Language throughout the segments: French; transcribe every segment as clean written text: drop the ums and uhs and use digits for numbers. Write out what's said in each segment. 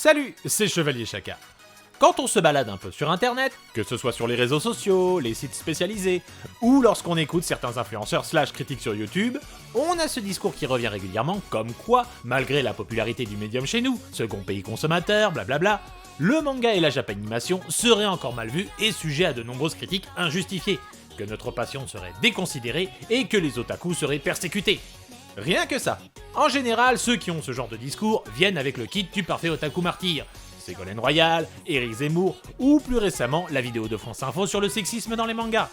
Salut, c'est Chevalier Chaka. Quand on se balade un peu sur internet, que ce soit sur les réseaux sociaux, les sites spécialisés, ou lorsqu'on écoute certains influenceurs / critiques sur YouTube, on a ce discours qui revient régulièrement comme quoi, malgré la popularité du médium chez nous, second pays consommateur, blablabla, le manga et la japanimation seraient encore mal vus et sujets à de nombreuses critiques injustifiées, que notre passion serait déconsidérée et que les otaku seraient persécutés. Rien que ça. En général, ceux qui ont ce genre de discours viennent avec le kit du parfait otaku martyr. Ségolène Royal, Éric Zemmour, ou plus récemment la vidéo de France Info sur le sexisme dans les mangas.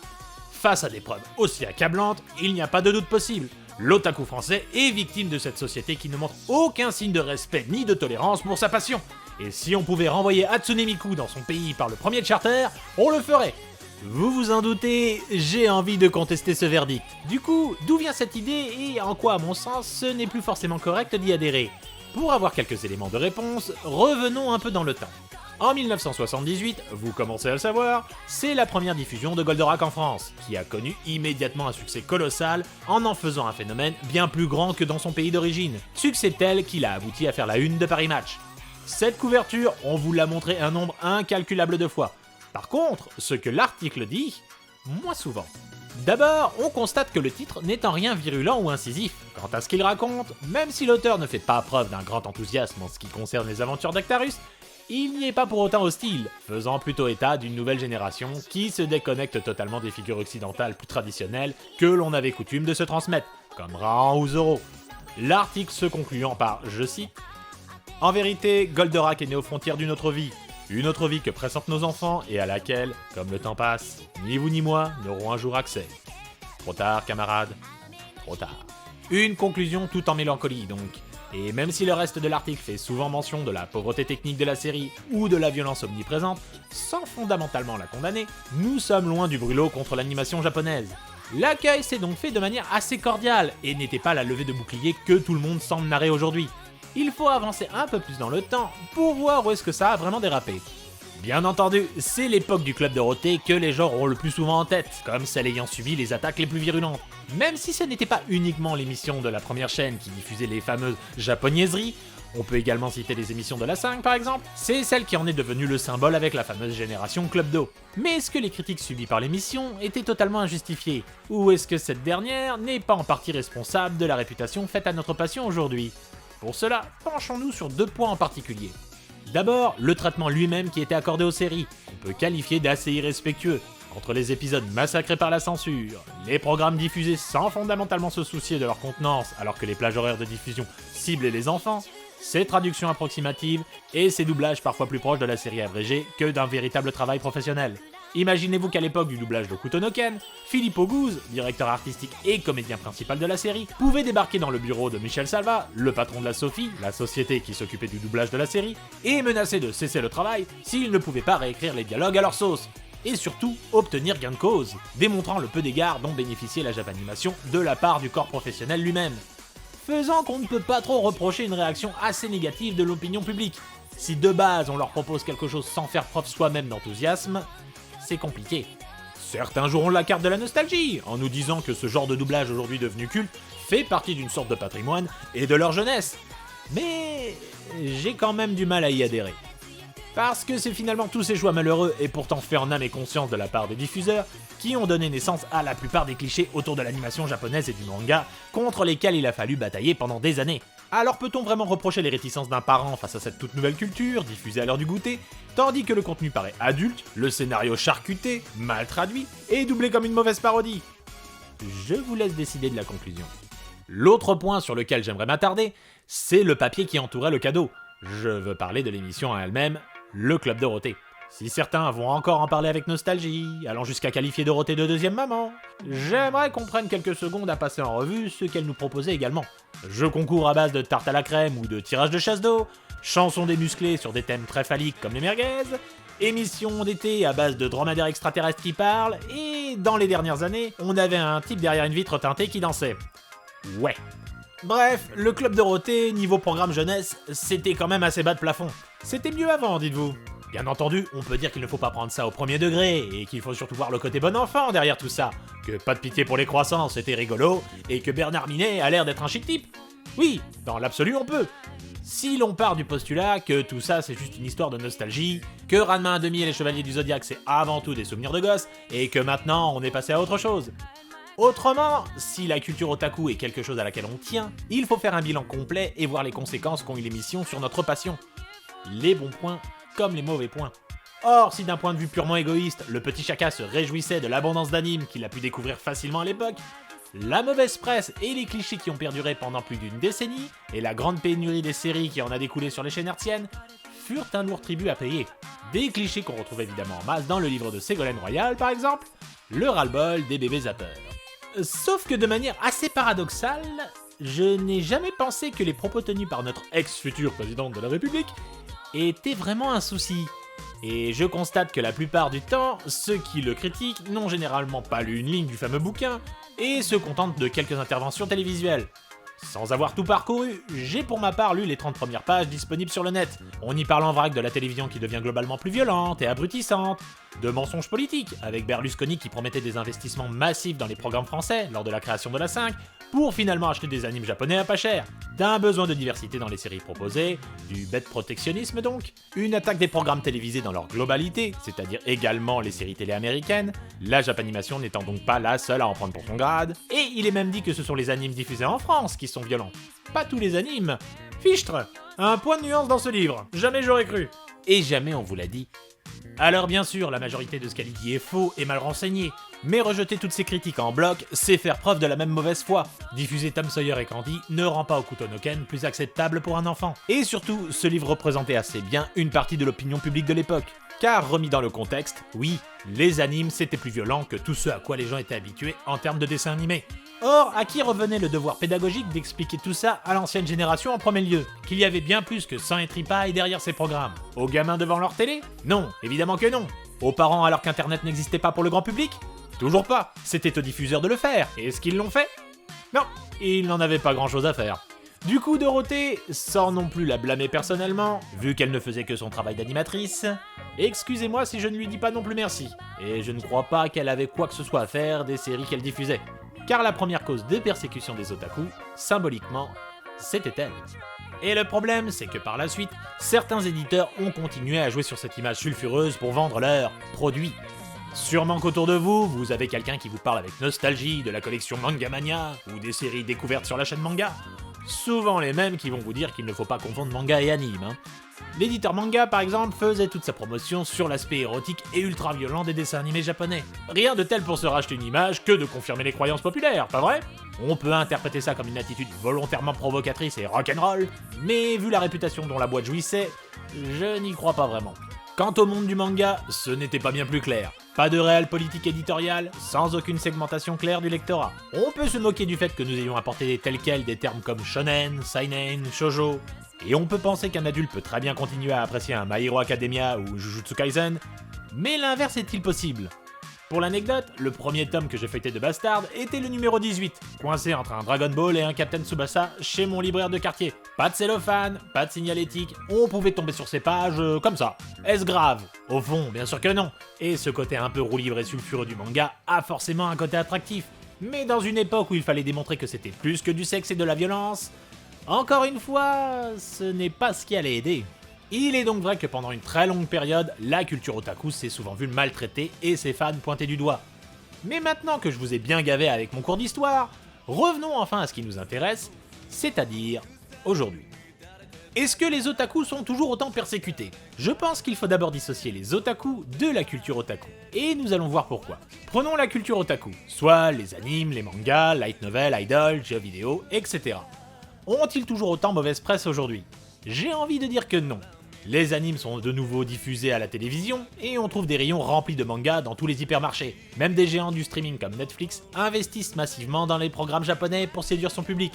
Face à des preuves aussi accablantes, il n'y a pas de doute possible. L'otaku français est victime de cette société qui ne montre aucun signe de respect ni de tolérance pour sa passion. Et si on pouvait renvoyer Hatsune Miku dans son pays par le premier charter, on le ferait. Vous vous en doutez, j'ai envie de contester ce verdict. Du coup, d'où vient cette idée et en quoi, à mon sens, ce n'est plus forcément correct d'y adhérer? Pour avoir quelques éléments de réponse, revenons un peu dans le temps. En 1978, vous commencez à le savoir, c'est la première diffusion de Goldorak en France, qui a connu immédiatement un succès colossal en faisant un phénomène bien plus grand que dans son pays d'origine. Succès tel qu'il a abouti à faire la une de Paris Match. Cette couverture, on vous l'a montré un nombre incalculable de fois. Par contre, ce que l'article dit, moins souvent. D'abord, on constate que le titre n'est en rien virulent ou incisif. Quant à ce qu'il raconte, même si l'auteur ne fait pas preuve d'un grand enthousiasme en ce qui concerne les aventures d'Actarus, il n'y est pas pour autant hostile, faisant plutôt état d'une nouvelle génération qui se déconnecte totalement des figures occidentales plus traditionnelles que l'on avait coutume de se transmettre, comme Rahan ou Zoro. L'article se concluant par, je cite, « En vérité, Goldorak est né aux frontières d'une autre vie. Une autre vie que pressentent nos enfants et à laquelle, comme le temps passe, ni vous ni moi n'aurons un jour accès. Trop tard, camarades, trop tard. » Une conclusion tout en mélancolie donc. Et même si le reste de l'article fait souvent mention de la pauvreté technique de la série ou de la violence omniprésente, sans fondamentalement la condamner, nous sommes loin du brûlot contre l'animation japonaise. L'accueil s'est donc fait de manière assez cordiale et n'était pas la levée de bouclier que tout le monde semble narrer aujourd'hui. Il faut avancer un peu plus dans le temps pour voir où est-ce que ça a vraiment dérapé. Bien entendu, c'est l'époque du Club Dorothée que les gens auront le plus souvent en tête, comme celle ayant subi les attaques les plus virulentes. Même si ce n'était pas uniquement l'émission de la première chaîne qui diffusait les fameuses japoniaiseries, on peut également citer les émissions de la 5 par exemple, c'est celle qui en est devenue le symbole avec la fameuse génération Club Do. Mais est-ce que les critiques subies par l'émission étaient totalement injustifiées? Ou est-ce que cette dernière n'est pas en partie responsable de la réputation faite à notre passion aujourd'hui? Pour cela, penchons-nous sur deux points en particulier. D'abord, le traitement lui-même qui était accordé aux séries, qu'on peut qualifier d'assez irrespectueux. Entre les épisodes massacrés par la censure, les programmes diffusés sans fondamentalement se soucier de leur contenance alors que les plages horaires de diffusion ciblaient les enfants, ces traductions approximatives et ces doublages parfois plus proches de la série abrégée que d'un véritable travail professionnel. Imaginez-vous qu'à l'époque du doublage de Hokuto no Ken, Philippe Auguste, directeur artistique et comédien principal de la série, pouvait débarquer dans le bureau de Michel Salva, le patron de la Sophie, la société qui s'occupait du doublage de la série, et menacer de cesser le travail s'il ne pouvait pas réécrire les dialogues à leur sauce. Et surtout, obtenir gain de cause, démontrant le peu d'égards dont bénéficiait la japanimation de la part du corps professionnel lui-même. Faisant qu'on ne peut pas trop reprocher une réaction assez négative de l'opinion publique. Si de base on leur propose quelque chose sans faire preuve soi-même d'enthousiasme, c'est compliqué. Certains joueront la carte de la nostalgie, en nous disant que ce genre de doublage aujourd'hui devenu culte fait partie d'une sorte de patrimoine et de leur jeunesse. Mais j'ai quand même du mal à y adhérer. Parce que c'est finalement tous ces choix malheureux et pourtant faits en âme et conscience de la part des diffuseurs qui ont donné naissance à la plupart des clichés autour de l'animation japonaise et du manga contre lesquels il a fallu batailler pendant des années. Alors peut-on vraiment reprocher les réticences d'un parent face à cette toute nouvelle culture, diffusée à l'heure du goûter, tandis que le contenu paraît adulte, le scénario charcuté, mal traduit, et doublé comme une mauvaise parodie? Je vous laisse décider de la conclusion. L'autre point sur lequel j'aimerais m'attarder, c'est le papier qui entourait le cadeau. Je veux parler de l'émission à elle-même, le Club Dorothée. Si certains vont encore en parler avec nostalgie, allant jusqu'à qualifier Dorothée de deuxième maman, j'aimerais qu'on prenne quelques secondes à passer en revue ce qu'elle nous proposait également. Jeux concours à base de tarte à la crème ou de tirage de chasse d'eau, chansons des musclés sur des thèmes très phalliques comme les merguez, émissions d'été à base de dromadaires extraterrestres qui parlent, et dans les dernières années, on avait un type derrière une vitre teintée qui dansait. Ouais. Bref, le Club Dorothée, niveau programme jeunesse, c'était quand même assez bas de plafond. C'était mieux avant, dites-vous. Bien entendu, on peut dire qu'il ne faut pas prendre ça au premier degré, et qu'il faut surtout voir le côté bon enfant derrière tout ça. Que pas de pitié pour les croissants, c'était rigolo, et que Bernard Minet a l'air d'être un chic type. Oui, dans l'absolu on peut. Si l'on part du postulat que tout ça c'est juste une histoire de nostalgie, que Ranma 1/2 et les Chevaliers du Zodiaque c'est avant tout des souvenirs de gosse, et que maintenant on est passé à autre chose. Autrement, si la culture otaku est quelque chose à laquelle on tient, il faut faire un bilan complet et voir les conséquences qu'ont eu l'émission sur notre passion. Les bons points comme les mauvais points. Or, si d'un point de vue purement égoïste, le petit Chaka se réjouissait de l'abondance d'animes qu'il a pu découvrir facilement à l'époque, la mauvaise presse et les clichés qui ont perduré pendant plus d'une décennie, et la grande pénurie des séries qui en a découlé sur les chaînes hertziennes, furent un lourd tribut à payer. Des clichés qu'on retrouve évidemment en masse dans le livre de Ségolène Royal par exemple, le ras-le-bol des bébés zappeurs. Sauf que de manière assez paradoxale, je n'ai jamais pensé que les propos tenus par notre ex-future présidente de la République étaient vraiment un souci. Et je constate que la plupart du temps, ceux qui le critiquent n'ont généralement pas lu une ligne du fameux bouquin et se contentent de quelques interventions télévisuelles. Sans avoir tout parcouru, j'ai pour ma part lu les 30 premières pages disponibles sur le net. On y parle en vrac de la télévision qui devient globalement plus violente et abrutissante, de mensonges politiques, avec Berlusconi qui promettait des investissements massifs dans les programmes français lors de la création de la 5, pour finalement acheter des animes japonais à pas cher, d'un besoin de diversité dans les séries proposées, du bête protectionnisme donc, une attaque des programmes télévisés dans leur globalité, c'est-à-dire également les séries télé américaines, la Japanimation n'étant donc pas la seule à en prendre pour son grade, et il est même dit que ce sont les animes diffusés en France qui sont violents. Pas tous les animes. Fichtre, un point de nuance dans ce livre, jamais j'aurais cru. Et jamais on vous l'a dit. Alors bien sûr, la majorité de ce qu'elle dit est faux et mal renseigné, mais rejeter toutes ces critiques en bloc, c'est faire preuve de la même mauvaise foi. Diffuser Tom Sawyer et Candy ne rend pas Hokuto no Ken plus acceptable pour un enfant. Et surtout, ce livre représentait assez bien une partie de l'opinion publique de l'époque. Car remis dans le contexte, oui, les animes c'était plus violent que tout ce à quoi les gens étaient habitués en termes de dessins animés. Or, à qui revenait le devoir pédagogique d'expliquer tout ça à l'ancienne génération en premier lieu? Qu'il y avait bien plus que sang et tripaille derrière ces programmes. Aux gamins devant leur télé? Non, évidemment que non. Aux parents alors qu'Internet n'existait pas pour le grand public? Toujours pas. C'était aux diffuseurs de le faire. Et est-ce qu'ils l'ont fait? Non, ils n'en avaient pas grand chose à faire. Du coup, Dorothée, sans non plus la blâmer personnellement, vu qu'elle ne faisait que son travail d'animatrice, excusez-moi si je ne lui dis pas non plus merci. Et je ne crois pas qu'elle avait quoi que ce soit à faire des séries qu'elle diffusait. Car la première cause de persécution des otaku, symboliquement, c'était elle. Et le problème, c'est que par la suite, certains éditeurs ont continué à jouer sur cette image sulfureuse pour vendre leurs produits. Sûrement qu'autour de vous, vous avez quelqu'un qui vous parle avec nostalgie de la collection Manga Mania ou des séries découvertes sur la chaîne manga. Souvent les mêmes qui vont vous dire qu'il ne faut pas confondre manga et anime. L'éditeur manga, par exemple, faisait toute sa promotion sur l'aspect érotique et ultra-violent des dessins animés japonais. Rien de tel pour se racheter une image que de confirmer les croyances populaires, pas vrai? On peut interpréter ça comme une attitude volontairement provocatrice et rock'n'roll, mais vu la réputation dont la boîte jouissait, je n'y crois pas vraiment. Quant au monde du manga, ce n'était pas bien plus clair. Pas de réelle politique éditoriale, sans aucune segmentation claire du lectorat. On peut se moquer du fait que nous ayons apporté tels quels des termes comme shonen, seinen, shoujo, et on peut penser qu'un adulte peut très bien continuer à apprécier un My Hero Academia ou Jujutsu Kaisen, mais l'inverse est-il possible? Pour l'anecdote, le premier tome que j'ai feuilleté de Bastard était le numéro 18, coincé entre un Dragon Ball et un Captain Tsubasa chez mon libraire de quartier. Pas de cellophane, pas de signalétique, on pouvait tomber sur ces pages comme ça. Est-ce grave? Au fond, bien sûr que non. Et ce côté un peu roue libre et sulfureux du manga a forcément un côté attractif. Mais dans une époque où il fallait démontrer que c'était plus que du sexe et de la violence, encore une fois, ce n'est pas ce qui allait aider. Il est donc vrai que pendant une très longue période, la culture otaku s'est souvent vue maltraitée et ses fans pointés du doigt. Mais maintenant que je vous ai bien gavé avec mon cours d'histoire, revenons enfin à ce qui nous intéresse, c'est-à-dire aujourd'hui. Est-ce que les otaku sont toujours autant persécutés? Je pense qu'il faut d'abord dissocier les otaku de la culture otaku. Et nous allons voir pourquoi. Prenons la culture otaku, soit les animes, les mangas, light novels, idols, jeux vidéo, etc. Ont-ils toujours autant mauvaise presse aujourd'hui? J'ai envie de dire que non. Les animes sont de nouveau diffusés à la télévision, et on trouve des rayons remplis de mangas dans tous les hypermarchés. Même des géants du streaming comme Netflix investissent massivement dans les programmes japonais pour séduire son public.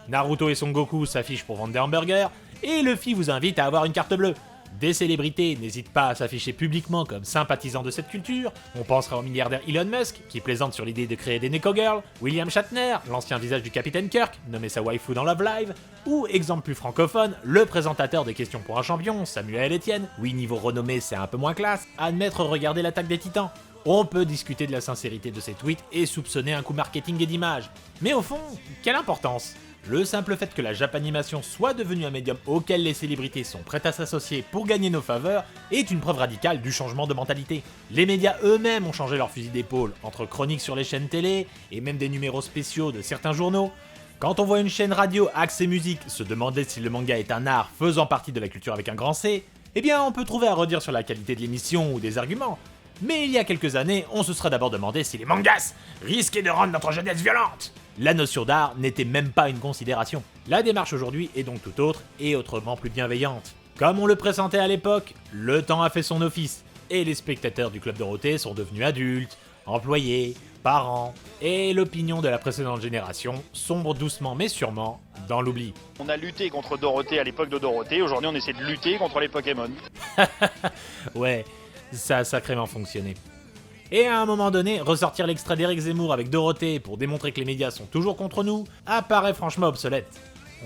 Naruto et Son Goku s'affichent pour vendre des hamburgers, et Luffy vous invite à avoir une carte bleue. Des célébrités n'hésitent pas à s'afficher publiquement comme sympathisants de cette culture, on pensera au milliardaire Elon Musk, qui plaisante sur l'idée de créer des Neko Girls, William Shatner, l'ancien visage du Capitaine Kirk, nommé sa waifu dans Love Live, ou, exemple plus francophone, le présentateur des Questions pour un champion, Samuel Etienne, oui niveau renommé c'est un peu moins classe, admettre regarder l'attaque des titans. On peut discuter de la sincérité de ses tweets et soupçonner un coup marketing et d'image. Mais au fond, quelle importance? Le simple fait que la Japanimation soit devenue un médium auquel les célébrités sont prêtes à s'associer pour gagner nos faveurs est une preuve radicale du changement de mentalité. Les médias eux-mêmes ont changé leur fusil d'épaule, entre chroniques sur les chaînes télé et même des numéros spéciaux de certains journaux. Quand on voit une chaîne radio axée musique se demander si le manga est un art faisant partie de la culture avec un grand C, eh bien on peut trouver à redire sur la qualité de l'émission ou des arguments. Mais il y a quelques années, on se serait d'abord demandé si les mangas risquaient de rendre notre jeunesse violente. La notion d'art n'était même pas une considération. La démarche aujourd'hui est donc tout autre et autrement plus bienveillante. Comme on le pressentait à l'époque, le temps a fait son office, et les spectateurs du Club Dorothée sont devenus adultes, employés, parents, et l'opinion de la précédente génération sombre doucement mais sûrement dans l'oubli. On a lutté contre Dorothée à l'époque de Dorothée, aujourd'hui on essaie de lutter contre les Pokémon. Ouais, ça a sacrément fonctionné. Et à un moment donné, ressortir l'extrait d'Éric Zemmour avec Dorothée pour démontrer que les médias sont toujours contre nous apparaît franchement obsolète.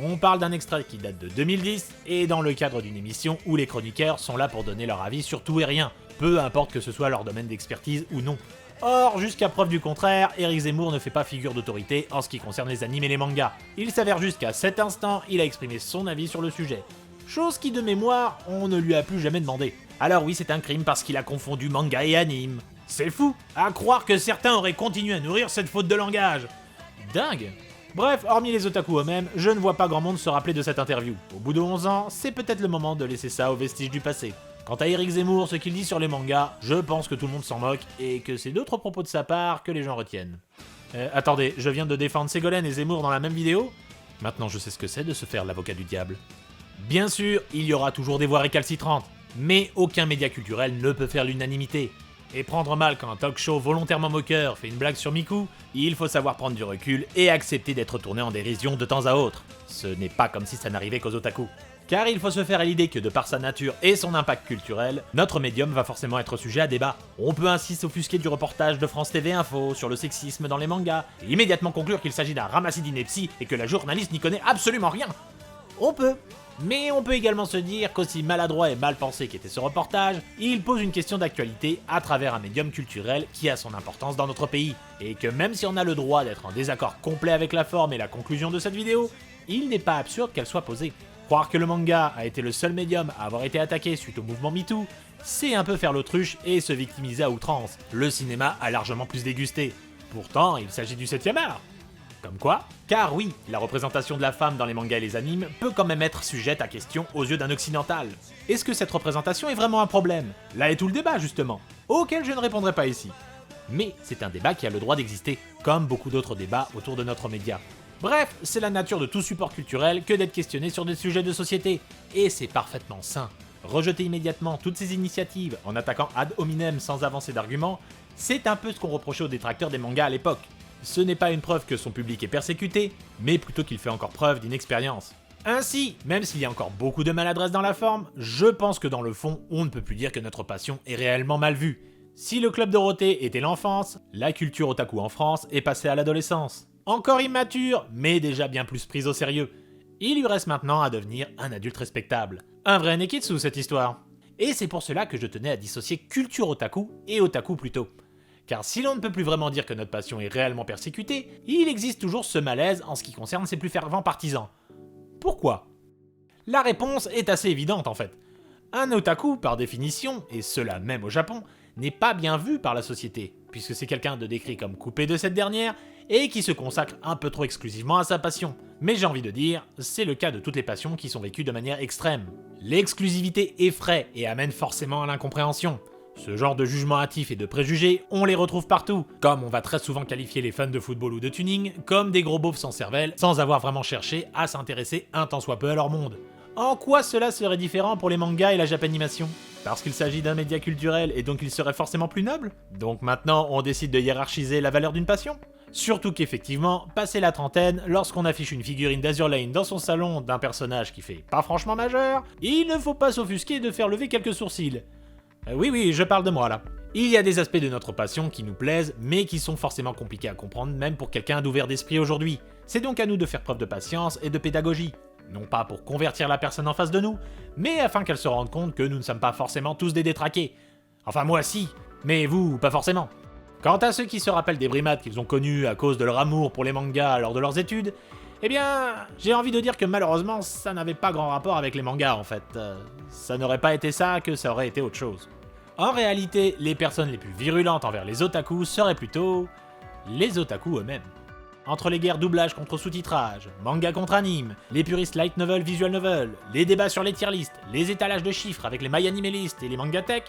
On parle d'un extrait qui date de 2010 et dans le cadre d'une émission où les chroniqueurs sont là pour donner leur avis sur tout et rien, peu importe que ce soit leur domaine d'expertise ou non. Or, jusqu'à preuve du contraire, Éric Zemmour ne fait pas figure d'autorité en ce qui concerne les animes et les mangas. Il s'avère juste qu'à cet instant, il a exprimé son avis sur le sujet. Chose qui, de mémoire, on ne lui a plus jamais demandé. Alors oui, c'est un crime parce qu'il a confondu manga et anime. C'est fou, à croire que certains auraient continué à nourrir cette faute de langage. Dingue. Bref, hormis les otaku eux-mêmes, je ne vois pas grand monde se rappeler de cette interview. Au bout de 11 ans, c'est peut-être le moment de laisser ça aux vestiges du passé. Quant à Éric Zemmour, ce qu'il dit sur les mangas, je pense que tout le monde s'en moque et que c'est d'autres propos de sa part que les gens retiennent. Attendez, je viens de défendre Ségolène et Zemmour dans la même vidéo ? Maintenant je sais ce que c'est de se faire l'avocat du diable. Bien sûr, il y aura toujours des voix récalcitrantes, mais aucun média culturel ne peut faire l'unanimité. Et prendre mal quand un talk show volontairement moqueur fait une blague sur Miku, il faut savoir prendre du recul et accepter d'être tourné en dérision de temps à autre. Ce n'est pas comme si ça n'arrivait qu'aux otaku. Car il faut se faire à l'idée que de par sa nature et son impact culturel, notre médium va forcément être sujet à débat. On peut ainsi s'offusquer du reportage de France TV Info sur le sexisme dans les mangas, et immédiatement conclure qu'il s'agit d'un ramassis d'inepties et que la journaliste n'y connaît absolument rien. On peut. Mais on peut également se dire qu'aussi maladroit et mal pensé qu'était ce reportage, il pose une question d'actualité à travers un médium culturel qui a son importance dans notre pays, et que même si on a le droit d'être en désaccord complet avec la forme et la conclusion de cette vidéo, il n'est pas absurde qu'elle soit posée. Croire que le manga a été le seul médium à avoir été attaqué suite au mouvement MeToo, c'est un peu faire l'autruche et se victimiser à outrance. Le cinéma a largement plus dégusté. Pourtant, il s'agit du 7e art. Comme quoi ? Car oui, la représentation de la femme dans les mangas et les animes peut quand même être sujette à question aux yeux d'un occidental. Est-ce que cette représentation est vraiment un problème ? Là est tout le débat justement, auquel je ne répondrai pas ici. Mais c'est un débat qui a le droit d'exister, comme beaucoup d'autres débats autour de notre média. Bref, c'est la nature de tout support culturel que d'être questionné sur des sujets de société, et c'est parfaitement sain. Rejeter immédiatement toutes ces initiatives en attaquant ad hominem sans avancer d'arguments, c'est un peu ce qu'on reprochait aux détracteurs des mangas à l'époque. Ce n'est pas une preuve que son public est persécuté, mais plutôt qu'il fait encore preuve d'inexpérience. Ainsi, même s'il y a encore beaucoup de maladresse dans la forme, je pense que dans le fond, on ne peut plus dire que notre passion est réellement mal vue. Si le Club Dorothée était l'enfance, la culture otaku en France est passée à l'adolescence. Encore immature, mais déjà bien plus prise au sérieux. Il lui reste maintenant à devenir un adulte respectable. Un vrai nekitsu cette histoire. Et c'est pour cela que je tenais à dissocier culture otaku et otaku plutôt. Car si l'on ne peut plus vraiment dire que notre passion est réellement persécutée, il existe toujours ce malaise en ce qui concerne ses plus fervents partisans. Pourquoi ? La réponse est assez évidente en fait. Un otaku, par définition, et cela même au Japon, n'est pas bien vu par la société, puisque c'est quelqu'un de décrit comme coupé de cette dernière, et qui se consacre un peu trop exclusivement à sa passion. Mais j'ai envie de dire, c'est le cas de toutes les passions qui sont vécues de manière extrême. L'exclusivité effraie et amène forcément à l'incompréhension. Ce genre de jugement hâtif et de préjugés, on les retrouve partout, comme on va très souvent qualifier les fans de football ou de tuning comme des gros beaufs sans cervelle, sans avoir vraiment cherché à s'intéresser un tant soit peu à leur monde. En quoi cela serait différent pour les mangas et la japanimation ? Parce qu'il s'agit d'un média culturel et donc il serait forcément plus noble ? Donc maintenant on décide de hiérarchiser la valeur d'une passion ? Surtout qu'effectivement, passé la trentaine, lorsqu'on affiche une figurine d'Azur Lane dans son salon d'un personnage qui fait pas franchement majeur, il ne faut pas s'offusquer de faire lever quelques sourcils. Oui, je parle de moi là. Il y a des aspects de notre passion qui nous plaisent, mais qui sont forcément compliqués à comprendre même pour quelqu'un d'ouvert d'esprit aujourd'hui. C'est donc à nous de faire preuve de patience et de pédagogie. Non pas pour convertir la personne en face de nous, mais afin qu'elle se rende compte que nous ne sommes pas forcément tous des détraqués. Enfin moi si, mais vous, pas forcément. Quant à ceux qui se rappellent des brimades qu'ils ont connues à cause de leur amour pour les mangas lors de leurs études, Eh bien, j'ai envie de dire que malheureusement, ça n'avait pas grand rapport avec les mangas en fait. Ça n'aurait pas été ça que ça aurait été autre chose. En réalité, les personnes les plus virulentes envers les otaku seraient plutôt les otaku eux-mêmes. Entre les guerres doublage contre sous-titrage, manga contre anime, les puristes light novel, visual novel, les débats sur les tier lists, les étalages de chiffres avec les my animalistes et les mangatech,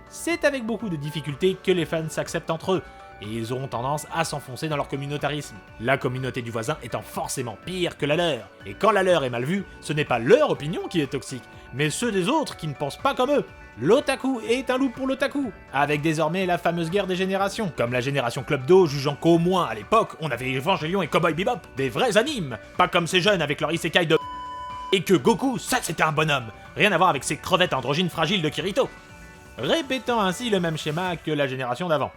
c'est avec beaucoup de difficultés que les fans s'acceptent entre eux, et ils auront tendance à s'enfoncer dans leur communautarisme, la communauté du voisin étant forcément pire que la leur. Et quand la leur est mal vue, ce n'est pas leur opinion qui est toxique, mais ceux des autres qui ne pensent pas comme eux. L'otaku est un loup pour l'otaku, avec désormais la fameuse guerre des générations, comme la génération Club Do jugeant qu'au moins à l'époque, on avait Evangelion et Cowboy Bebop, des vrais animes, pas comme ces jeunes avec leur isekai de et que Goku, ça c'était un bonhomme, rien à voir avec ces crevettes androgynes fragiles de Kirito. Répétant ainsi le même schéma que la génération d'avant.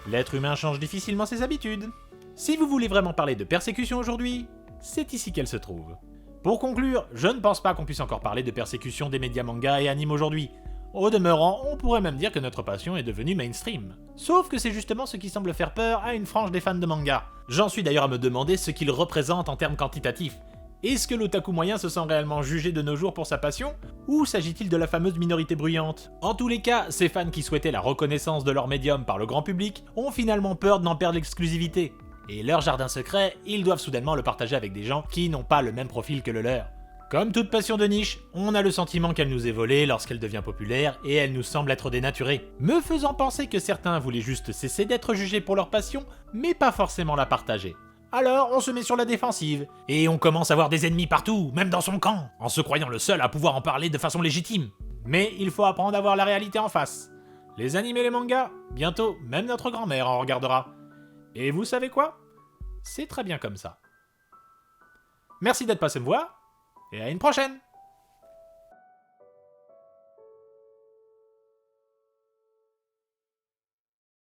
L'être humain change difficilement ses habitudes. Si vous voulez vraiment parler de persécution aujourd'hui, c'est ici qu'elle se trouve. Pour conclure, je ne pense pas qu'on puisse encore parler de persécution des médias manga et anime aujourd'hui. Au demeurant, on pourrait même dire que notre passion est devenue mainstream. Sauf que c'est justement ce qui semble faire peur à une frange des fans de manga. J'en suis d'ailleurs à me demander ce qu'il représente en termes quantitatifs. Est-ce que l'otaku moyen se sent réellement jugé de nos jours pour sa passion? Ou s'agit-il de la fameuse minorité bruyante? En tous les cas, ces fans qui souhaitaient la reconnaissance de leur médium par le grand public ont finalement peur d'en perdre l'exclusivité. Et leur jardin secret, ils doivent soudainement le partager avec des gens qui n'ont pas le même profil que le leur. Comme toute passion de niche, on a le sentiment qu'elle nous est volée lorsqu'elle devient populaire et elle nous semble être dénaturée, me faisant penser que certains voulaient juste cesser d'être jugés pour leur passion, mais pas forcément la partager. Alors on se met sur la défensive, et on commence à avoir des ennemis partout, même dans son camp, en se croyant le seul à pouvoir en parler de façon légitime. Mais il faut apprendre à voir la réalité en face. Les animés et les mangas, bientôt même notre grand-mère en regardera. Et vous savez quoi? C'est très bien comme ça. Merci d'être passé me voir, et à une prochaine!